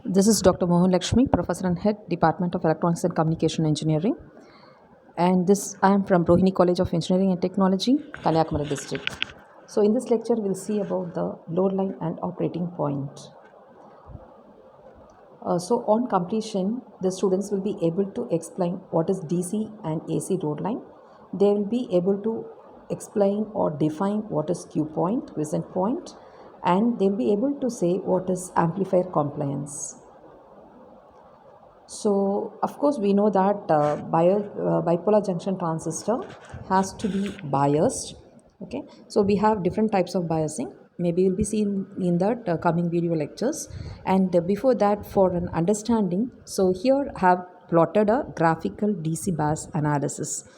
This is Dr. Mohan Lakshmi, Professor and Head, Department of Electronics and Communication Engineering. And I am from Rohini College of Engineering and Technology, Kanyakumari district. So in this lecture, we'll see about the load line and operating point. So on completion, the students will be able to explain what is DC and AC load line. They will be able to explain or define what is Q point, quiescent point, and they'll be able to say what is amplifier compliance. So of course we know that bipolar junction transistor has to be biased. Okay, so we have different types of biasing. Maybe we'll be seeing in that coming video lectures. And before that, for an understanding, so here have plotted a graphical DC bias analysis.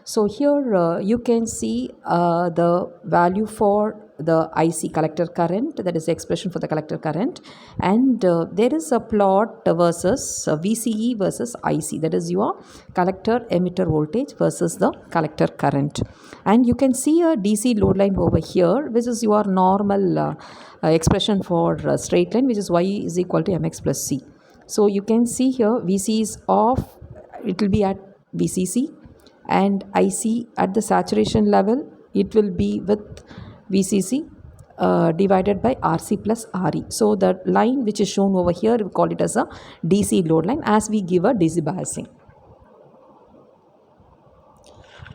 So here you can see the value for the IC collector current, that is the expression for the collector current, and there is a plot versus VCE versus IC, that is your collector emitter voltage versus the collector current. And you can see a DC load line over here, which is your normal expression for straight line, which is Y is equal to MX plus C. So you can see here VC is off, it will be at VCC, and IC at the saturation level, it will be with VCC divided by RC plus RE. So the line which is shown over here, we call it as a DC load line as we give a DC biasing.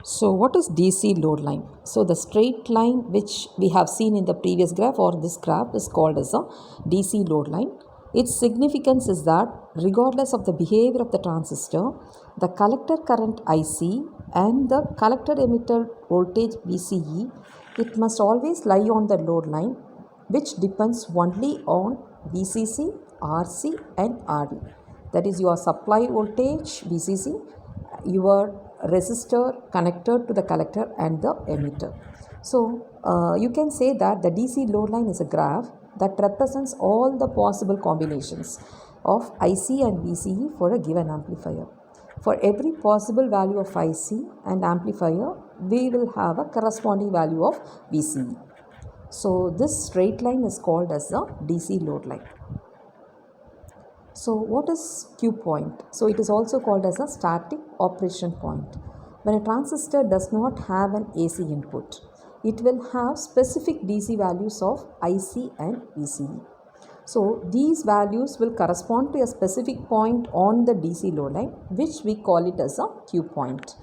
So what is DC load line? So the straight line which we have seen in the previous graph or this graph is called as a DC load line. Its significance is that regardless of the behavior of the transistor, the collector current IC and the collector emitter voltage VCE, it must always lie on the load line, which depends only on VCC, RC and RE. That is your supply voltage VCC, your resistor connected to the collector and the emitter. So you can say that the DC load line is a graph that represents all the possible combinations of IC and VCE for a given amplifier. For every possible value of IC and amplifier, we will have a corresponding value of VCE. So this straight line is called as the DC load line. So what is Q point? So it is also called as a static operation point. When a transistor does not have an AC input, it will have specific DC values of IC and VCE. So these values will correspond to a specific point on the DC load line, which we call it as a Q point.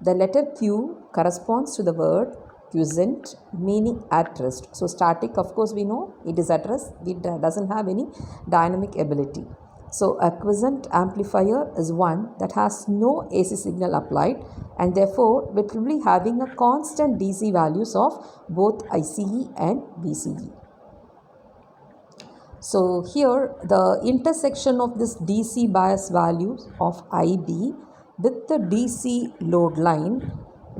The letter Q corresponds to the word quiescent, meaning at rest. So static, of course we know it is at rest, it doesn't have any dynamic ability. So a quiescent amplifier is one that has no AC signal applied, and therefore it will be having a constant DC values of both ICE and VCE. So here the intersection of this DC bias values of IB with the DC load line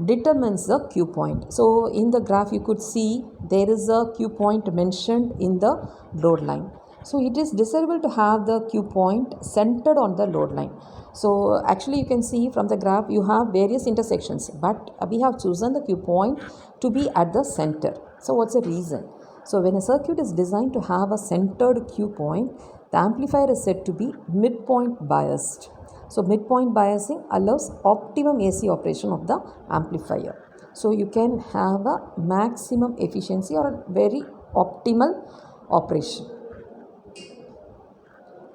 determines the Q point. So in the graph you could see there is a Q point mentioned in the load line. So it is desirable to have the Q point centered on the load line. So actually you can see from the graph you have various intersections, but we have chosen the Q point to be at the center. So what's the reason? So when a circuit is designed to have a centered Q point, the amplifier is said to be midpoint biased. So midpoint biasing allows optimum AC operation of the amplifier. So you can have a maximum efficiency or a very optimal operation.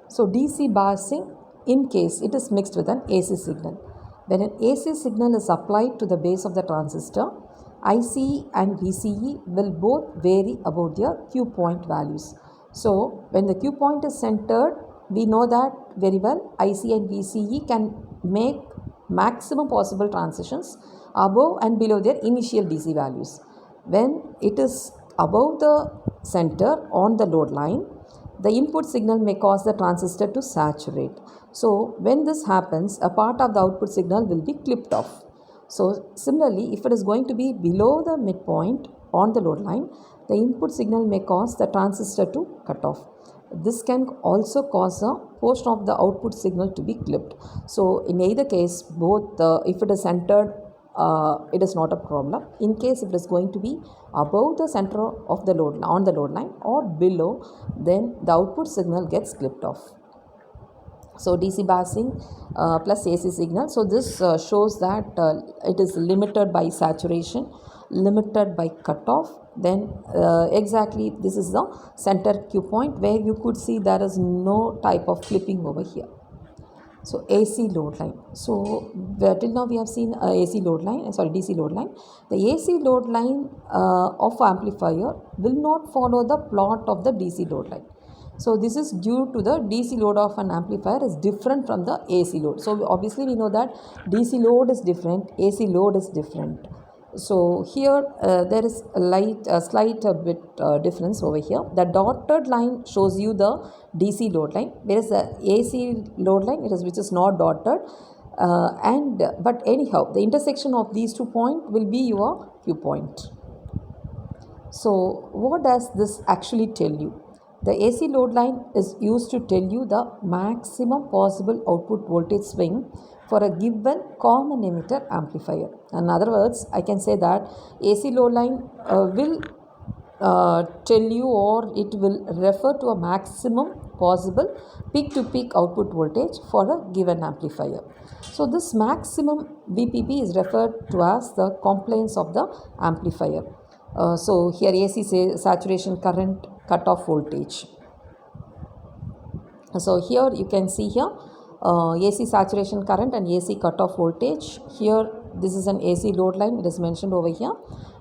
So DC biasing in case it is mixed with an AC signal. When an AC signal is applied to the base of the transistor, ICE and VCE will both vary about their Q point values. So when the Q point is centered, we know that very well IC and VCE can make maximum possible transitions above and below their initial DC values. When it is above the center on the load line, the input signal may cause the transistor to saturate. So when this happens, a part of the output signal will be clipped off. So similarly, if it is going to be below the midpoint on the load line, the input signal may cause the transistor to cut off. This can also cause a portion of the output signal to be clipped. So in either case, both if it is centered, it is not a problem. In case if it is going to be above the center of the load on the load line or below, then the output signal gets clipped off. So DC biasing plus AC signal. So this shows that it is limited by saturation, limited by cutoff. Then exactly this is the center Q point where you could see there is no type of clipping over here. So AC load line. So till now we have seen AC load line, sorry, DC load line. The AC load line of amplifier will not follow the plot of the DC load line. So this is due to the DC load of an amplifier is different from the AC load. So obviously we know that DC load is different, AC load is different. So here there is a slight bit difference over here. The dotted line shows you the DC load line, whereas the AC load line which is not dotted. But anyhow, the intersection of these 2 points will be your Q point. So what does this actually tell you? The AC load line is used to tell you the maximum possible output voltage swing for a given common emitter amplifier. In other words, I can say that AC load line will tell you, or it will refer to a maximum possible peak to peak output voltage for a given amplifier. So this maximum VPP is referred to as the compliance of the amplifier. So here AC saturation current cutoff voltage. So here you can see here AC saturation current and AC cutoff voltage. Here this is an AC load line, it is mentioned over here,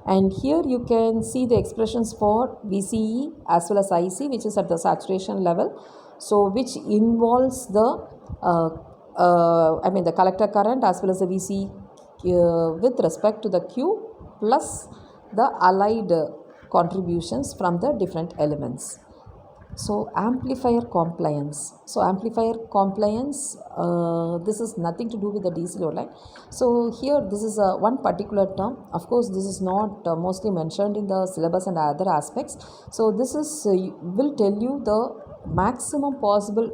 and here you can see the expressions for VCE as well as IC, which is at the saturation level, so which involves the the collector current as well as the VCE with respect to the Q plus the allied contributions from the different elements. So amplifier compliance. So amplifier compliance, this is nothing to do with the DC load line. So here this is one particular term. Of course, this is not mostly mentioned in the syllabus and other aspects. So this is will tell you the maximum possible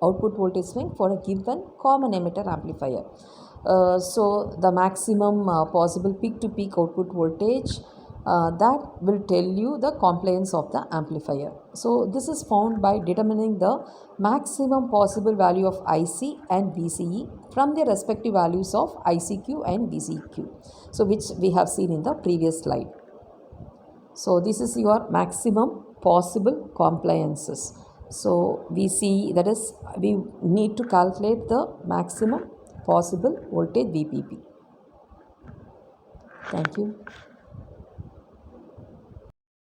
output voltage swing for a given common emitter amplifier. So the maximum possible peak to peak output voltage that will tell you the compliance of the amplifier. So this is found by determining the maximum possible value of IC and VCE from their respective values of ICQ and VCQ, so which we have seen in the previous slide. So this is your maximum possible compliances. So we see, that is, we need to calculate the maximum possible voltage VPP. Thank you.